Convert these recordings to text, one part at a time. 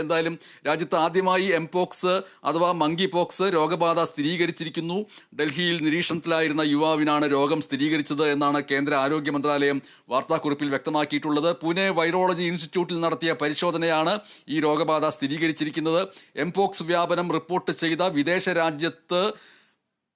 എന്തായാലും രാജ്യത്ത് ആദ്യമായി എംപോക്സ് അഥവാ മങ്കി പോക്സ് രോഗബാധ സ്ഥിരീകരിച്ചിരിക്കുന്നു. ഡൽഹിയിൽ നിരീക്ഷണത്തിലായിരുന്ന യുവാവിനാണ് രോഗം സ്ഥിരീകരിച്ചത് എന്നാണ് കേന്ദ്ര ആരോഗ്യ മന്ത്രാലയം വാർത്താക്കുറിപ്പിൽ വ്യക്തമാക്കിയിട്ടുള്ളത്. പൂനെ വൈറോളജി ഇൻസ്റ്റിറ്റ്യൂട്ടിൽ നടത്തിയ പരിശോധനയാണ് ഈ രോഗബാധ സ്ഥിരീകരിച്ചിരിക്കുന്നത്. എംപോക്സ് വ്യാപനം റിപ്പോർട്ട് ചെയ്ത വിദേശ രാജ്യത്ത്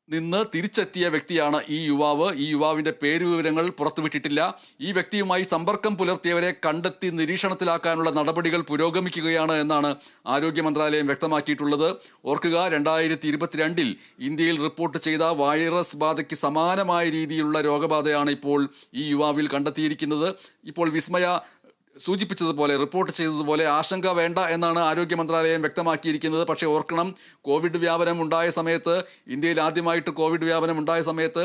നിന്ന് തിരിച്ചെത്തിയ വ്യക്തിയാണ് ഈ യുവാവ്. ഈ യുവാവിന്റെ പേരുവിവരങ്ങൾ പുറത്തുവിട്ടിട്ടില്ല. ഈ വ്യക്തിയുമായി സമ്പർക്കം പുലർത്തിയവരെ കണ്ടെത്തി നിരീക്ഷണത്തിലാക്കാനുള്ള നടപടികൾ പുരോഗമിക്കുകയാണ് എന്നാണ് ആരോഗ്യ മന്ത്രാലയം വ്യക്തമാക്കിയിട്ടുള്ളത്. ഓർക്കുക, 2022 ഇന്ത്യയിൽ റിപ്പോർട്ട് ചെയ്ത വൈറസ് ബാധയ്ക്ക് സമാനമായ രീതിയിലുള്ള രോഗബാധയാണ് ഇപ്പോൾ ഈ യുവാവിൽ കണ്ടെത്തിയിരിക്കുന്നത്. ഇപ്പോൾ വിസ്മയ സൂചിപ്പിച്ചതുപോലെ, റിപ്പോർട്ട് ചെയ്തതുപോലെ ആശങ്ക വേണ്ട എന്നാണ് ആരോഗ്യ മന്ത്രാലയം വ്യക്തമാക്കിയിരിക്കുന്നത്. പക്ഷേ ഓർക്കണം, കോവിഡ് വ്യാപനം ഉണ്ടായ സമയത്ത്, ഇന്ത്യയിൽ ആദ്യമായിട്ട് കോവിഡ് വ്യാപനം ഉണ്ടായ സമയത്ത്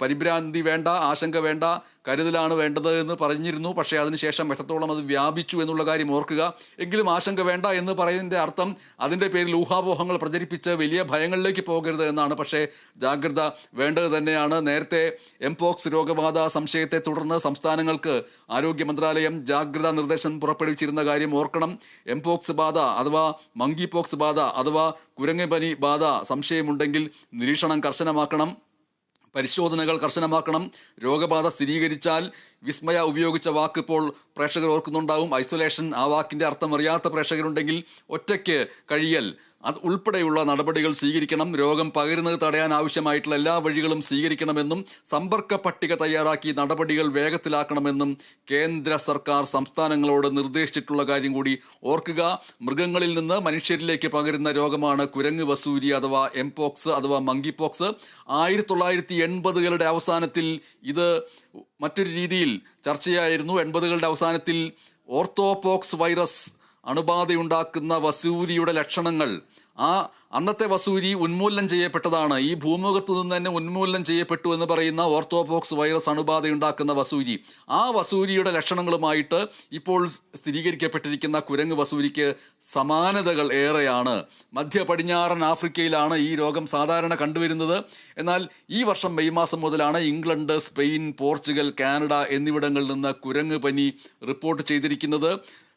പരിഭ്രാന്തി വേണ്ട, ആശങ്ക വേണ്ട, കരുതലാണ് വേണ്ടത് എന്ന് പറഞ്ഞിരുന്നു. പക്ഷേ അതിനുശേഷം എത്രത്തോളം അത് വ്യാപിച്ചു എന്നുള്ള കാര്യം ഓർക്കുക. എങ്കിലും ആശങ്ക വേണ്ട എന്ന് പറയുന്നതിൻ്റെ അർത്ഥം അതിൻ്റെ പേരിൽ ഊഹാപോഹങ്ങൾ പ്രചരിപ്പിച്ച് വലിയ ഭയങ്ങളിലേക്ക് പോകരുത് എന്നാണ്. പക്ഷേ ജാഗ്രത വേണ്ടത് തന്നെയാണ്. നേരത്തെ എംപോക്സ് രോഗബാധ സംശയത്തെ തുടർന്ന് സംസ്ഥാനങ്ങൾക്ക് ആരോഗ്യ മന്ത്രാലയം ജാഗ്രതാ നിർദ്ദേശം പുറപ്പെടുവിച്ചിരുന്ന കാര്യം ഓർക്കണം. എംപോക്സ് ബാധ അഥവാ മങ്കി പോക്സ് ബാധ അഥവാ കുരങ്ങ് പനി ബാധ സംശയമുണ്ടെങ്കിൽ നിരീക്ഷണം കർശനമാക്കണം, പരിശോധനകൾ കർശനമാക്കണം. രോഗബാധ സ്ഥിരീകരിച്ചാൽ വിസ്മയ ഉപയോഗിച്ച വാക്ക് ഇപ്പോൾ പ്രേക്ഷകർ ഓർക്കുന്നുണ്ടാവും, ഐസൊലേഷൻ. ആ വാക്കിൻ്റെ അർത്ഥം അറിയാത്ത പ്രേക്ഷകരുണ്ടെങ്കിൽ ഒറ്റയ്ക്ക് കഴിയൽ, അത് ഉൾപ്പെടെയുള്ള നടപടികൾ സ്വീകരിക്കണം. രോഗം പകരുന്നത് തടയാൻ ആവശ്യമായിട്ടുള്ള എല്ലാ വഴികളും സ്വീകരിക്കണമെന്നും സമ്പർക്ക പട്ടിക തയ്യാറാക്കി നടപടികൾ വേഗത്തിലാക്കണമെന്നും കേന്ദ്ര സർക്കാർ സംസ്ഥാനങ്ങളോട് നിർദ്ദേശിച്ചിട്ടുള്ള കാര്യം കൂടി ഓർക്കുക. മൃഗങ്ങളിൽ നിന്ന് മനുഷ്യരിലേക്ക് പകരുന്ന രോഗമാണ് കുരങ്ങ് വസൂരി അഥവാ എംപോക്സ് അഥവാ മങ്കി പോക്സ്. 1980കളുടെ അവസാനത്തിൽ ഇത് മറ്റൊരു രീതിയിൽ ചർച്ചയായിരുന്നു. 80കളുടെ അവസാനത്തിൽ ഓർത്തോപോക്സ് വൈറസ് അണുബാധയുണ്ടാക്കുന്ന വസൂരിയുടെ ലക്ഷണങ്ങൾ, അന്നത്തെ വസൂരി ഉന്മൂലനം ചെയ്യപ്പെട്ടതാണ്. ഈ ഭൂമുഖത്ത് നിന്ന് തന്നെ ഉന്മൂലനം ചെയ്യപ്പെട്ടു എന്ന് പറയുന്ന ഓർത്തോപോക്സ് വൈറസ് അണുബാധയുണ്ടാക്കുന്ന വസൂരി, ആ വസൂരിയുടെ ലക്ഷണങ്ങളുമായിട്ട് ഇപ്പോൾ സ്ഥിരീകരിക്കപ്പെട്ടിരിക്കുന്ന കുരങ്ങ് വസൂരിക്ക് സമാനതകൾ ഏറെയാണ്. മധ്യ പടിഞ്ഞാറൻ ആഫ്രിക്കയിലാണ് ഈ രോഗം സാധാരണ കണ്ടുവരുന്നത്. എന്നാൽ ഈ വർഷം മെയ് മാസം മുതലാണ് ഇംഗ്ലണ്ട്, സ്പെയിൻ, പോർച്ചുഗൽ, കാനഡ എന്നിവിടങ്ങളിൽ നിന്ന് കുരങ്ങ് പനി റിപ്പോർട്ട് ചെയ്തിരിക്കുന്നത്.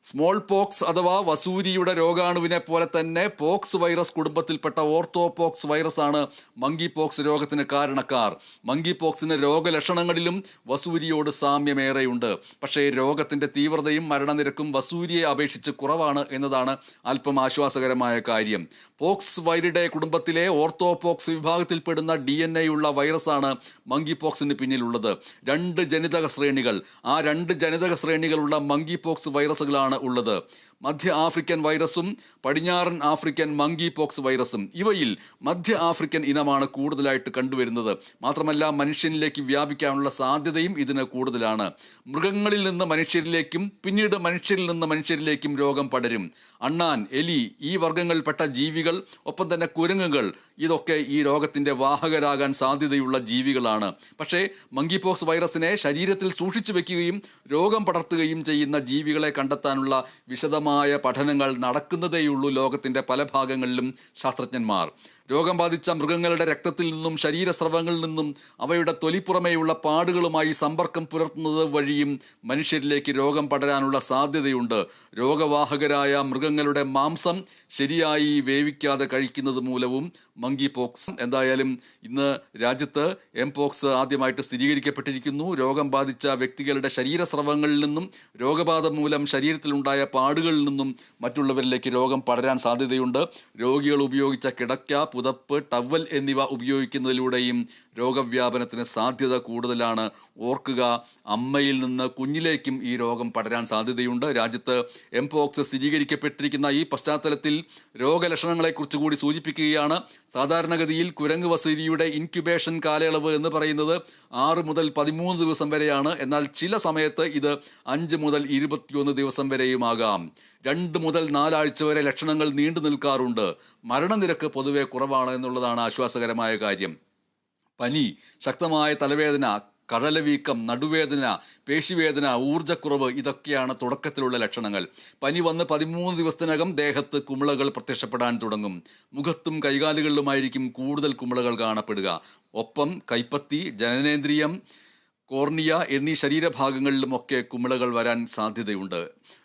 സ്മോൾ പോക്സ് അഥവാ വസൂരിയുടെ രോഗാണുവിനെ പോലെ തന്നെ പോക്സ് വൈറസ് കുടുംബത്തിൽപ്പെട്ട ഓർത്തോപോക്സ് വൈറസ് ആണ് മങ്കി പോക്സ് രോഗത്തിന് കാരണക്കാർ. മങ്കി പോക്സിന് രോഗലക്ഷണങ്ങളിലും വസൂരിയോട് സാമ്യമേറെയുണ്ട്. പക്ഷേ രോഗത്തിൻ്റെ തീവ്രതയും മരണനിരക്കും വസൂരിയെ അപേക്ഷിച്ച് കുറവാണ് എന്നതാണ് അല്പം ആശ്വാസകരമായ കാര്യം. പോക്സ് വൈറിഡെ കുടുംബത്തിലെ ഓർത്തോപോക്സ് വിഭാഗത്തിൽപ്പെടുന്ന DNA ഉള്ള വൈറസാണ് മങ്കി പോക്സിന് പിന്നിലുള്ളത്. 2 ജനിതക ശ്രേണികൾ, ആ 2 ജനിതക ശ്രേണികളുള്ള മങ്കി പോക്സ് വൈറസുകളാണ് ഉള്ളത്. മധ്യ ആഫ്രിക്കൻ വൈറസും പടിഞ്ഞാറൻ ആഫ്രിക്കൻ മങ്കി പോക്സ് വൈറസും. ഇവയിൽ മധ്യ ആഫ്രിക്കൻ ഇനമാണ് കൂടുതലായിട്ട് കണ്ടുവരുന്നത്. മാത്രമല്ല മനുഷ്യനിലേക്ക് വ്യാപിക്കാനുള്ള സാധ്യതയും ഇതിന് കൂടുതലാണ്. മൃഗങ്ങളിൽ നിന്ന് മനുഷ്യരിലേക്കും പിന്നീട് മനുഷ്യരിൽ നിന്ന് മനുഷ്യരിലേക്കും രോഗം പടരും. അണ്ണാൻ, എലി, ഈ വർഗ്ഗങ്ങളിൽപ്പെട്ട ജീവികൾ, ഒപ്പം തന്നെ കുരങ്ങുകൾ, ഇതൊക്കെ ഈ രോഗത്തിൻ്റെ വാഹകരാകാൻ സാധ്യതയുള്ള ജീവികളാണ്. പക്ഷേ മങ്കി പോക്സ് വൈറസിനെ ശരീരത്തിൽ സൂക്ഷിച്ചു വെക്കുകയും രോഗം പടർത്തുകയും ചെയ്യുന്ന ജീവികളെ കണ്ടെത്താനുള്ള വിശദമായ പഠനങ്ങൾ നടക്കുന്നതേയുള്ളൂ ലോകത്തിൻ്റെ പല ഭാഗങ്ങളിലും ശാസ്ത്രജ്ഞന്മാർ. രോഗം ബാധിച്ച മൃഗങ്ങളുടെ രക്തത്തിൽ നിന്നും ശരീരസ്രവങ്ങളിൽ നിന്നും അവയുടെ തൊലിപ്പുറമേയുള്ള പാടുകളുമായി സമ്പർക്കം പുലർത്തുന്നത് വഴിയും മനുഷ്യരിലേക്ക് രോഗം പടരാനുള്ള സാധ്യതയുണ്ട്. രോഗവാഹകരായ മൃഗങ്ങളുടെ മാംസം ശരിയായി വേവിക്കാതെ കഴിക്കുന്നത് മൂലവും മങ്കി പോക്സ്. എന്തായാലും ഇന്ന് രാജ്യത്ത് എംപോക്സ് ആദ്യമായിട്ട് സ്ഥിരീകരിക്കപ്പെട്ടിരിക്കുന്നു. രോഗം ബാധിച്ച വ്യക്തികളുടെ ശരീരസ്രവങ്ങളിൽ നിന്നും രോഗബാധ മൂലം ശരീരത്തിലുണ്ടായ പാടുകളിൽ നിന്നും മറ്റുള്ളവരിലേക്ക് രോഗം പടരാൻ സാധ്യതയുണ്ട്. രോഗികൾ ഉപയോഗിച്ച കിടക്ക, പുതപ്പ്, ടവൽ എന്നിവ ഉപയോഗിക്കുന്നതിലൂടെയും രോഗവ്യാപനത്തിന് സാധ്യത കൂടുതലാണ്. ഓർക്കുക, അമ്മയിൽ നിന്ന് കുഞ്ഞിലേക്കും ഈ രോഗം പടരാൻ സാധ്യതയുണ്ട്. രാജ്യത്ത് എംപോക്സ് സ്ഥിരീകരിക്കപ്പെട്ടിരിക്കുന്ന ഈ പശ്ചാത്തലത്തിൽ രോഗലക്ഷണങ്ങളെക്കുറിച്ച് കൂടി സൂചിപ്പിക്കുകയാണ്. സാധാരണഗതിയിൽ കുരങ്ങ് വസൂരിയുടെ ഇൻക്യുബേഷൻ കാലയളവ് എന്ന് പറയുന്നത് 6 മുതൽ 13 ദിവസം വരെയാണ്. എന്നാൽ ചില സമയത്ത് ഇത് 5 മുതൽ 21 ദിവസം വരെയുമാകാം. 2 മുതൽ 4 ആഴ്ച വരെ ലക്ഷണങ്ങൾ നീണ്ടു നിൽക്കാറുണ്ട്. മരണനിരക്ക് പൊതുവെ കുറവാണ് എന്നുള്ളതാണ് ആശ്വാസകരമായ കാര്യം. പനി, ശക്തമായ തലവേദന, കഴലവീക്കം, നടുവേദന, പേശിവേദന, ഊർജ്ജക്കുറവ്, ഇതൊക്കെയാണ് തുടക്കത്തിലുള്ള ലക്ഷണങ്ങൾ. പനി വന്ന് 13 ദിവസത്തിനകം ദേഹത്ത് കുമിളകൾ പ്രത്യക്ഷപ്പെടാൻ തുടങ്ങും. മുഖത്തും കൈകാലുകളിലുമായിരിക്കും കൂടുതൽ കുമിളകൾ കാണപ്പെടുക. ഒപ്പം കൈപ്പത്തി, ജനനേന്ദ്രിയം, കോർണിയ എന്നീ ശരീരഭാഗങ്ങളിലുമൊക്കെ കുമിളകൾ വരാൻ സാധ്യതയുണ്ട്.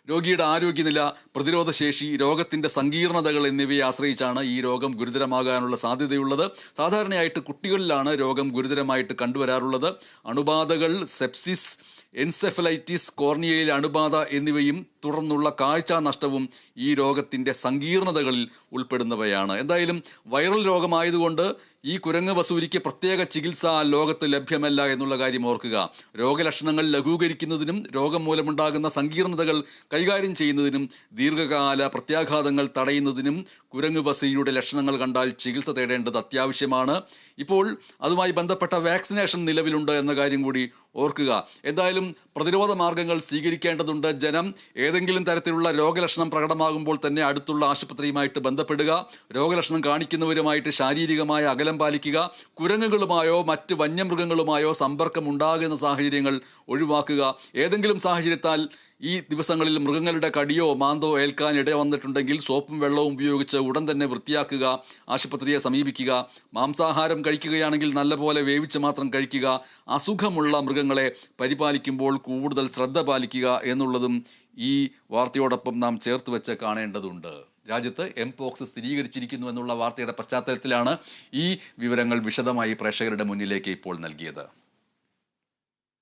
രോഗിയുടെ ആരോഗ്യനില, പ്രതിരോധശേഷി, രോഗത്തിൻ്റെ സങ്കീർണതകൾ എന്നിവയെ ആശ്രയിച്ചാണ് ഈ രോഗം ഗുരുതരമാകാനുള്ള സാധ്യതയുള്ളത്. സാധാരണയായിട്ട് കുട്ടികളിലാണ് രോഗം ഗുരുതരമായിട്ട് കണ്ടുവരാറുള്ളത്. അണുബാധകൾ, സെപ്സിസ്, എൻസെഫലൈറ്റിസ്, കോർണിയയിലെ അണുബാധ എന്നിവയും തുടർന്നുള്ള കാഴ്ചാ നഷ്ടവും ഈ രോഗത്തിൻ്റെ സങ്കീർണതകളിൽ ഉൾപ്പെടുന്നവയാണ്. എന്തായാലും വൈറൽ രോഗമായതുകൊണ്ട് ഈ കുരങ്ങ് വസൂരിക്ക് പ്രത്യേക ചികിത്സ ലോകത്ത് ലഭ്യമല്ല എന്നുള്ള കാര്യം ഓർക്കുക. രോഗലക്ഷണങ്ങൾ ലഘൂകരിക്കുന്നതിനും രോഗം മൂലമുണ്ടാകുന്ന സങ്കീർണതകൾ കൈകാര്യം ചെയ്യുന്നതിനും ദീർഘകാല പ്രത്യാഘാതങ്ങൾ തടയുന്നതിനും കുരങ്ങ് വസൂരിയുടെ ലക്ഷണങ്ങൾ കണ്ടാൽ ചികിത്സ തേടേണ്ടത് അത്യാവശ്യമാണ്. ഇപ്പോൾ അതുമായി ബന്ധപ്പെട്ട വാക്സിനേഷൻ നിലവിലുണ്ട് എന്ന കാര്യം കൂടി ഓർക്കുക. എന്തായാലും പ്രതിരോധ മാർഗങ്ങൾ സ്വീകരിക്കേണ്ടതുണ്ട്. ജനം ഏതെങ്കിലും തരത്തിലുള്ള രോഗലക്ഷണം പ്രകടമാകുമ്പോൾ തന്നെ അടുത്തുള്ള ആശുപത്രിയുമായിട്ട് ബന്ധപ്പെടുക. രോഗലക്ഷണം കാണിക്കുന്നവരുമായിട്ട് ശാരീരികമായ അകലം പാലിക്കുക. കുരങ്ങുകളുമായോ മറ്റ് വന്യമൃഗങ്ങളുമായോ സമ്പർക്കം ഉണ്ടാകുന്ന സാഹചര്യങ്ങൾ ഒഴിവാക്കുക. ഏതെങ്കിലും സാഹചര്യത്താൽ ഈ ദിവസങ്ങളിൽ മൃഗങ്ങളുടെ കടിയോ മാന്തോ ഏൽക്കാൻ ഇട വന്നിട്ടുണ്ടെങ്കിൽ സോപ്പും വെള്ളവും ഉപയോഗിച്ച് ഉടൻ തന്നെ വൃത്തിയാക്കുക. ആശുപത്രിയെ സമീപിക്കുക. മാംസാഹാരം കഴിക്കുകയാണെങ്കിൽ നല്ലപോലെ വേവിച്ച് മാത്രം കഴിക്കുക. അസുഖമുള്ള മൃഗങ്ങളെ പരിപാലിക്കുമ്പോൾ കൂടുതൽ ശ്രദ്ധ പാലിക്കുക എന്നുള്ളതും ഈ വാർത്തയോടൊപ്പം നാം ചേർത്ത് വെച്ച് കാണേണ്ടതുണ്ട്. രാജ്യത്ത് എംപോക്സ് സ്ഥിരീകരിച്ചിരിക്കുന്നു എന്നുള്ള വാർത്തയുടെ പശ്ചാത്തലത്തിലാണ് ഈ വിവരങ്ങൾ വിശദമായി പ്രേക്ഷകരുടെ മുന്നിലേക്ക് ഇപ്പോൾ നൽകിയത്.